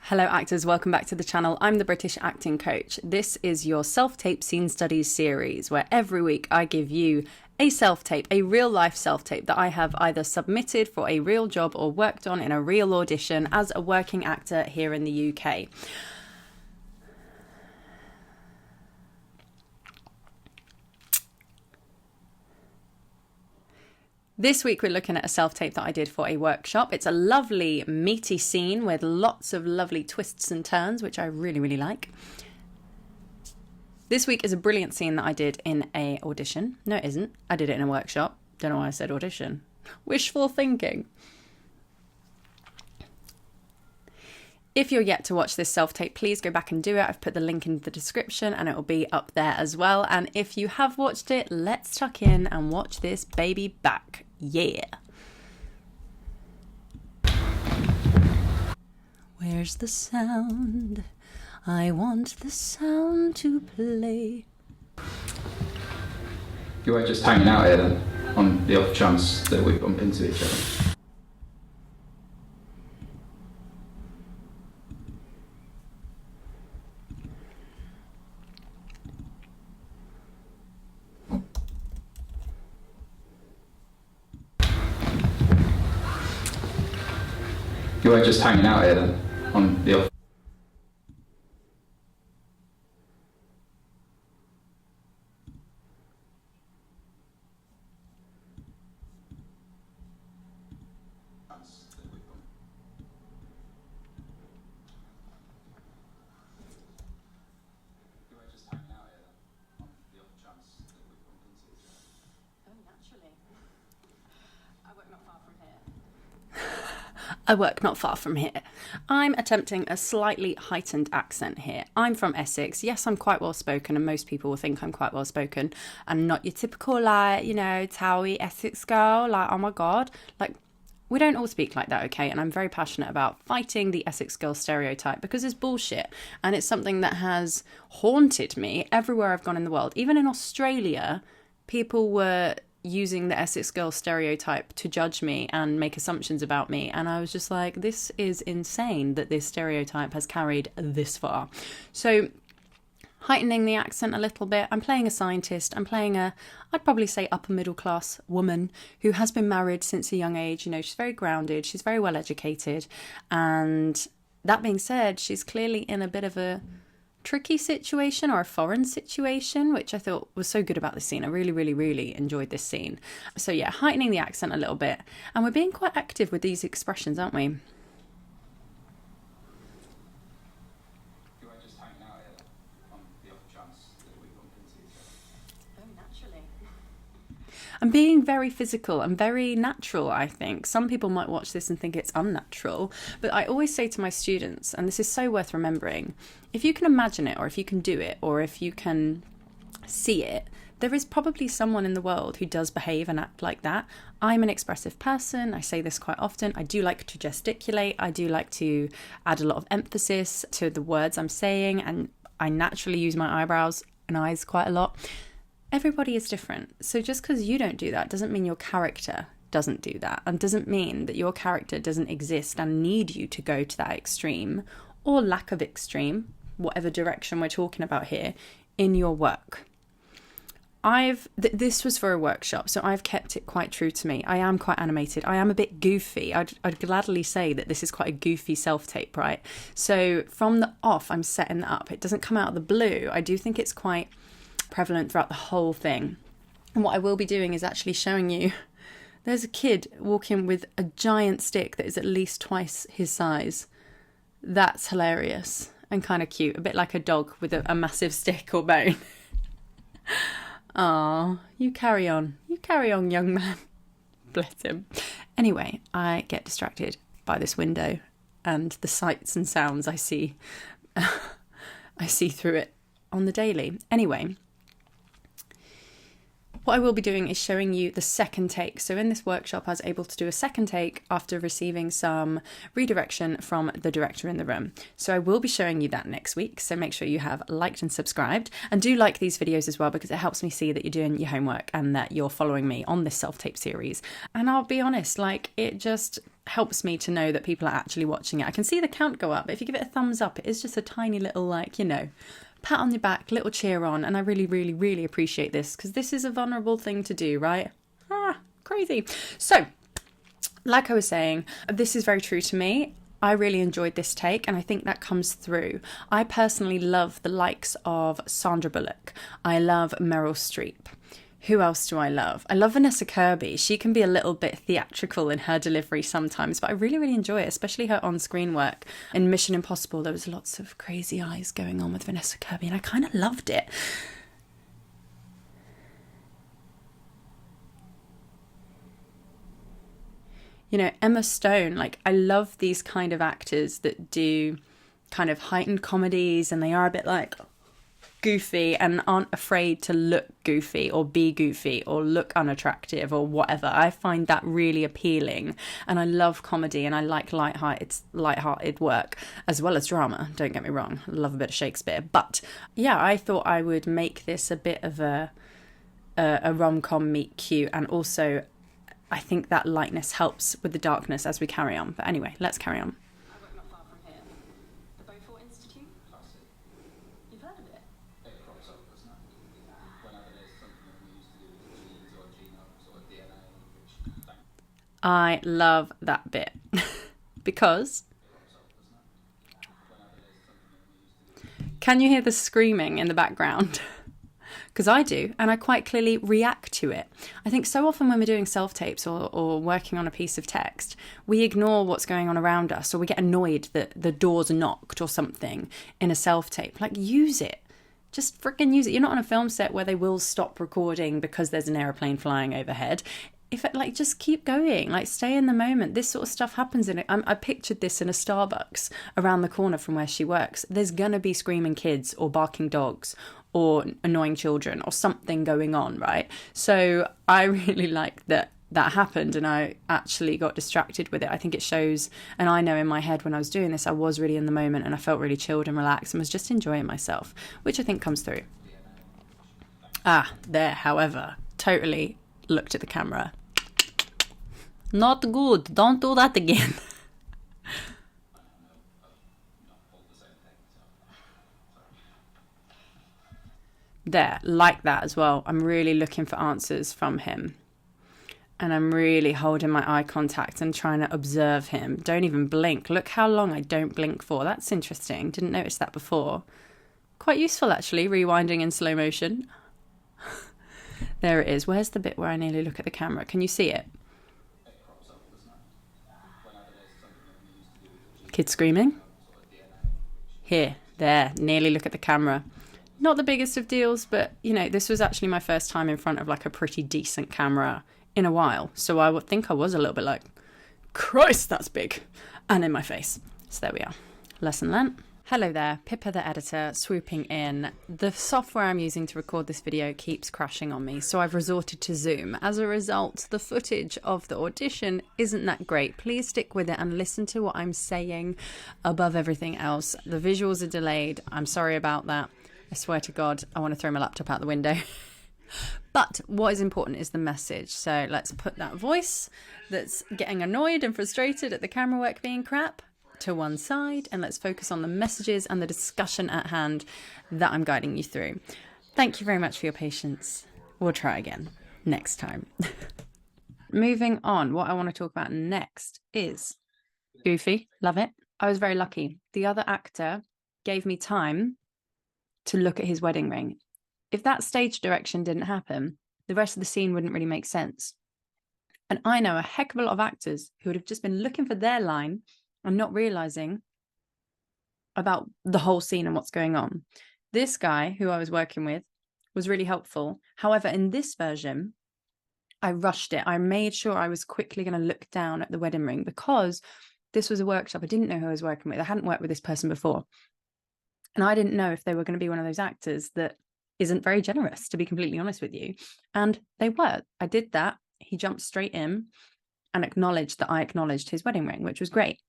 Hello actors, welcome back to the channel. I'm the British acting coach. This is your self-tape scene studies series where every week I give you a self-tape, a real life self-tape that I have either submitted for a real job or worked on in a real audition as a working actor here in the UK. This week we're looking at a self-tape that I did for a workshop. It's a lovely meaty scene with lots of lovely twists and turns, which I really like. This week is a brilliant scene that I did in a audition. No, it isn't. I did it in a workshop. Don't know why I said audition. Wishful thinking. If you're yet to watch this self-tape, please go back and do it. I've put the link in the description and it will be up there as well. And if you have watched it, let's tuck in and watch this baby back. Yeah. Where's the sound? I want the sound to play. You were just hanging out here then, on the off chance that we bump into each other. You were just hanging out here then, on the off. I work not far from here. I'm attempting a slightly heightened accent here. I'm from Essex. Yes, I'm quite well spoken, and most people will think I'm quite well spoken. I'm not your typical, like, you know, Towie Essex girl, like, oh my God. Like, we don't all speak like that, okay? And I'm very passionate about fighting the Essex girl stereotype because it's bullshit. And it's something that has haunted me everywhere I've gone in the world. Even in Australia, people were using the Essex girl stereotype to judge me and make assumptions about me. And I was just like, this is insane that this stereotype has carried this far. So heightening the accent a little bit. I'm playing a scientist. I'm playing I'd probably say upper middle class woman who has been married since a young age. You know, she's very grounded. She's very well educated. And that being said, she's clearly in a bit of a tricky situation or a foreign situation, which I thought was so good about this scene. I really enjoyed this scene. So yeah, heightening the accent a little bit. And we're being quite active with these expressions, aren't we? I'm being very physical and very natural, I think. Some people might watch this and think it's unnatural, but I always say to my students, and this is so worth remembering, if you can imagine it, or if you can do it, or if you can see it, there is probably someone in the world who does behave and act like that. I'm an expressive person. I say this quite often. I do like to gesticulate. I do like to add a lot of emphasis to the words I'm saying, and I naturally use my eyebrows and eyes quite a lot. Everybody is different. So just because you don't do that doesn't mean your character doesn't do that, and doesn't mean that your character doesn't exist and need you to go to that extreme or lack of extreme, whatever direction we're talking about here, in your work. This was for a workshop, so I've kept it quite true to me. I am quite animated. I am a bit goofy. I'd gladly say that this is quite a goofy self-tape, right? So from the off, I'm setting that up. It doesn't come out of the blue. I do think it's quite prevalent throughout the whole thing. And what I will be doing is actually showing you, there's a kid walking with a giant stick that is at least twice his size. That's hilarious and kind of cute, a bit like a dog with a massive stick or bone. Oh, you carry on, young man. Bless him. Anyway, I get distracted by this window and the sights and sounds I see through it on the daily. Anyway, what I will be doing is showing you the second take. So in this workshop, I was able to do a second take after receiving some redirection from the director in the room. So I will be showing you that next week. So make sure you have liked and subscribed, and do like these videos as well, because it helps me see that you're doing your homework and that you're following me on this self-tape series. And I'll be honest, like, it just helps me to know that people are actually watching it. I can see the count go up, but if you give it a thumbs up, it is just a tiny little, like, you know, pat on your back, little cheer on. And I really, really, really appreciate this, because this is a vulnerable thing to do, right? Crazy. So, like I was saying, this is very true to me. I really enjoyed this take, and I think that comes through. I personally love the likes of Sandra Bullock. I love Meryl Streep. Who else do I love? I love Vanessa Kirby. She can be a little bit theatrical in her delivery sometimes, but I really, really enjoy it, especially her on-screen work. In Mission Impossible, there was lots of crazy eyes going on with Vanessa Kirby, and I kind of loved it. You know, Emma Stone, like, I love these kind of actors that do kind of heightened comedies, and they are a bit like goofy and aren't afraid to look goofy or be goofy or look unattractive or whatever. I find that really appealing, and I love comedy, and I like light-hearted work as well as drama. Don't get me wrong, I love a bit of Shakespeare, but yeah, I thought I would make this a bit of a rom-com meet cute, and also I think that lightness helps with the darkness as we carry on. But anyway, let's carry on. I work not far from here. The Beaufort Institute? You've heard of it? It crops up, doesn't it? Whenever there's something that we used to do with genes or genomes or DNA, which I love that bit because can you hear the screaming in the background? Because I do, and I quite clearly react to it. I think so often when we're doing self-tapes or working on a piece of text, we ignore what's going on around us, or we get annoyed that the door's knocked or something in a self-tape. Like, use it. Just freaking use it. You're not on a film set where they will stop recording because there's an aeroplane flying overhead. If it, like, just keep going, like, stay in the moment. This sort of stuff happens in it. I pictured this in a Starbucks around the corner from where she works. There's gonna be screaming kids or barking dogs or annoying children or something going on, right? So I really like that happened, and I actually got distracted with it. I think it shows, and I know in my head when I was doing this, I was really in the moment, and I felt really chilled and relaxed and was just enjoying myself, which I think comes through. There, however, totally looked at the camera. Not good. Don't do that again. There, like that as well. I'm really looking for answers from him. And I'm really holding my eye contact and trying to observe him. Don't even blink. Look how long I don't blink for. That's interesting. Didn't notice that before. Quite useful, actually, rewinding in slow motion. There it is. Where's the bit where I nearly look at the camera? Can you see it? Kids screaming. Here, there, nearly look at the camera. Not the biggest of deals, but, you know, this was actually my first time in front of, like, a pretty decent camera in a while. So I would think I was a little bit like, Christ, that's big. And in my face. So there we are. Lesson learnt. Hello there, Pippa the editor swooping in. The software I'm using to record this video keeps crashing on me, so I've resorted to Zoom. As a result, the footage of the audition isn't that great. Please stick with it and listen to what I'm saying above everything else. The visuals are delayed. I'm sorry about that. I swear to God, I want to throw my laptop out the window. But what is important is the message. So let's put that voice that's getting annoyed and frustrated at the camera work being crap to one side, and let's focus on the messages and the discussion at hand that I'm guiding you through. Thank you very much for your patience. We'll try again next time. Moving on, what I want to talk about next is Goofy. Love it. I was very lucky. The other actor gave me time to look at his wedding ring. If that stage direction didn't happen, the rest of the scene wouldn't really make sense. And I know a heck of a lot of actors who would have just been looking for their line and not realizing about the whole scene and what's going on. This guy who I was working with was really helpful. However, in this version, I rushed it. I made sure I was quickly going to look down at the wedding ring because this was a workshop. I didn't know who I was working with. I hadn't worked with this person before. And I didn't know if they were going to be one of those actors that isn't very generous, to be completely honest with you. And they were. I did that. He jumped straight in and acknowledged that I acknowledged his wedding ring, which was great.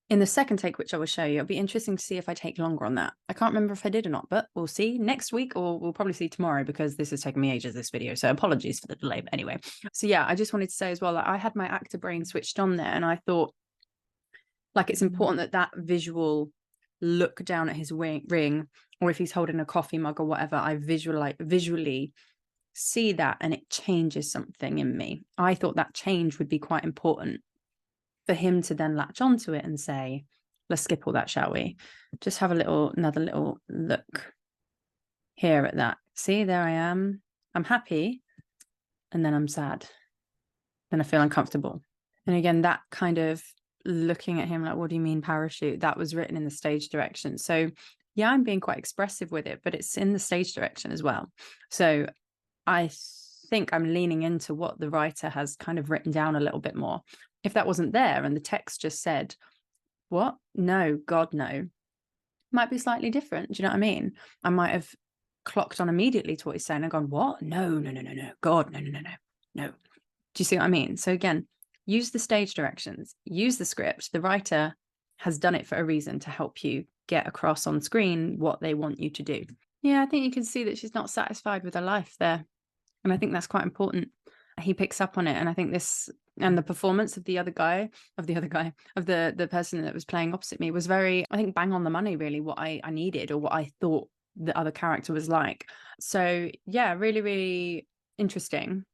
in the second take, which I will show you, it'll be interesting to see if I take longer on that. I can't remember if I did or not, but we'll see next week, or we'll probably see tomorrow, because this has taken me ages, this video. So apologies for the delay. But anyway, so yeah, I just wanted to say as well that I had my actor brain switched on there, and I thought, like, it's important that that visual look down at his ring, or if he's holding a coffee mug or whatever, I visually see that, and it changes something in me. I thought that change would be quite important for him to then latch onto it and say, let's skip all that, shall we? Just have another little look here at that. See, there I am. I'm happy, and then I'm sad. Then I feel uncomfortable. And again, that kind of looking at him like, what do you mean parachute? That was written in the stage direction. So yeah, I'm being quite expressive with it, but it's in the stage direction as well. So I think I'm leaning into what the writer has kind of written down a little bit more. If that wasn't there and the text just said, what? No, God, no, might be slightly different. Do you know what I mean? I might have clocked on immediately to what he's saying and gone, what? No, God, no. Do you see what I mean? So again, use the stage directions, use the script. The writer has done it for a reason, to help you get across on screen what they want you to do. Yeah, I think you can see that she's not satisfied with her life there. And I think that's quite important. He picks up on it. And I think this, and the performance of the person that was playing opposite me was very, I think, bang on the money, really, what I needed, or what I thought the other character was like. So yeah, really, really interesting.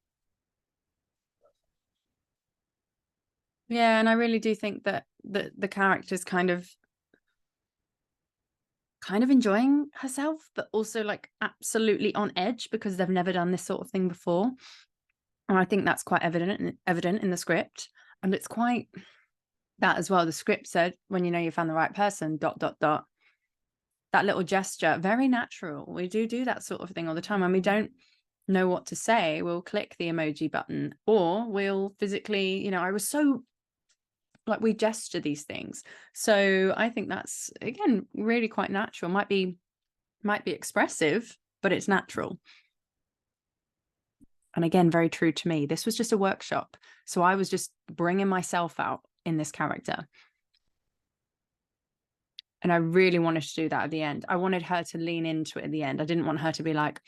Yeah, and I really do think that the character's kind of enjoying herself, but also like absolutely on edge, because they've never done this sort of thing before. And I think that's quite evident in the script. And it's quite that as well. The script said, when you know you found the right person, ... That little gesture, very natural. We do that sort of thing all the time. And we don't know what to say, we'll click the emoji button, or we'll physically, I was so, like, we gesture these things. So I think that's, again, really quite natural. Might be expressive, but it's natural. And again, very true to me. This was just a workshop, so I was just bringing myself out in this character. And I really wanted to do that at the end. I wanted her to lean into it at the end. I didn't want her to be like,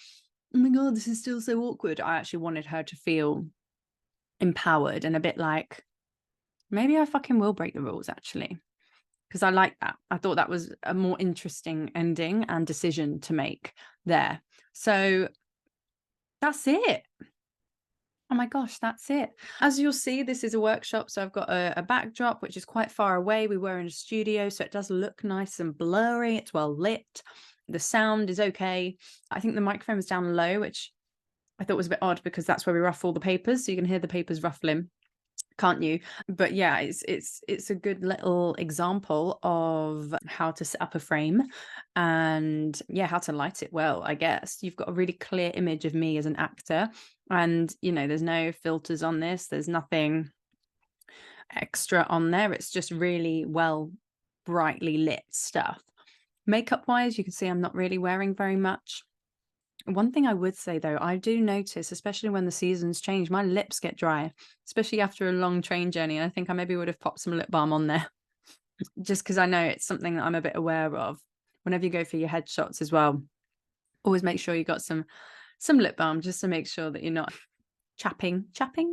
oh my God, this is still so awkward. I actually wanted her to feel empowered and a bit like, maybe I fucking will break the rules, actually. Because I like that. I thought that was a more interesting ending and decision to make there. So that's it. Oh my gosh, that's it. As you'll see, this is a workshop. So I've got a backdrop, which is quite far away. We were in a studio, so it does look nice and blurry. It's well lit. The sound is okay. I think the microphone was down low, which I thought was a bit odd, because that's where we ruffle the papers. So you can hear the papers ruffling, can't you? But yeah, it's a good little example of how to set up a frame, and yeah, how to light it well. I guess you've got a really clear image of me as an actor, and there's no filters on this, there's nothing extra on there. It's just really well, brightly lit stuff. Makeup wise, you can see I'm not really wearing very much. One thing I would say, though, I do notice, especially when the seasons change, my lips get dry, especially after a long train journey. And I think I maybe would have popped some lip balm on there, just because I know it's something that I'm a bit aware of. Whenever you go for your headshots as well, always make sure you got some lip balm, just to make sure that you're not chapping.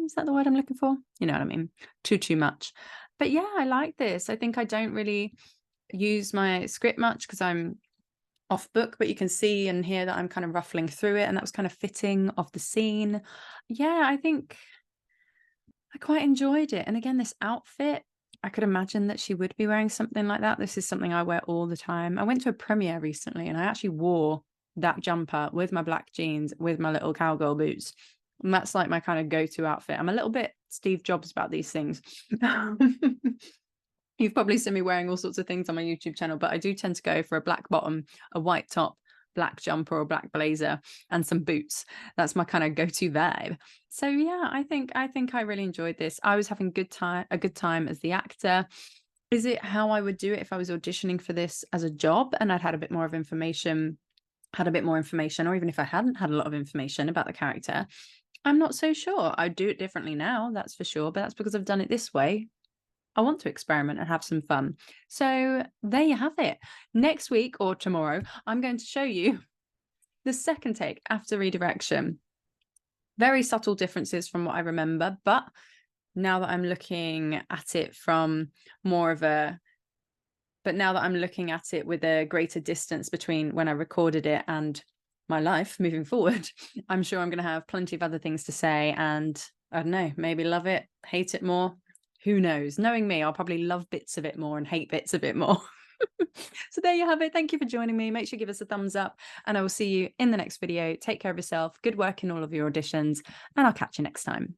Is that the word I'm looking for? You know what I mean? Too much. But yeah, I like this. I think I don't really use my script much because I'm off book, but you can see and hear that I'm kind of ruffling through it, and that was kind of fitting of the scene. Yeah, I think I quite enjoyed it. And again, this outfit, I could imagine that she would be wearing something like that. This is something I wear all the time. I went to a premiere recently and I actually wore that jumper with my black jeans with my little cowgirl boots, and that's like my kind of go-to outfit. I'm a little bit Steve Jobs about these things. You've probably seen me wearing all sorts of things on my YouTube channel, but I do tend to go for a black bottom, a white top, black jumper or black blazer, and some boots. That's my kind of go-to vibe. So yeah, I think I really enjoyed this. I was having a good time as the actor. Is it how I would do it if I was auditioning for this as a job and I'd had a bit more information, or even if I hadn't had a lot of information about the character? I'm not so sure. I'd do it differently now, that's for sure, but that's because I've done it this way. I want to experiment and have some fun. So there you have it. Next week or tomorrow, I'm going to show you the second take after redirection. Very subtle differences from what I remember, but now that I'm looking at it from more of a, but now that I'm looking at it with a greater distance between when I recorded it and my life moving forward, I'm sure I'm going to have plenty of other things to say, and I don't know, maybe love it, hate it more. Who knows? Knowing me, I'll probably love bits of it more and hate bits of it more. So there you have it. Thank you for joining me. Make sure you give us a thumbs up, and I will see you in the next video. Take care of yourself. Good work in all of your auditions, and I'll catch you next time.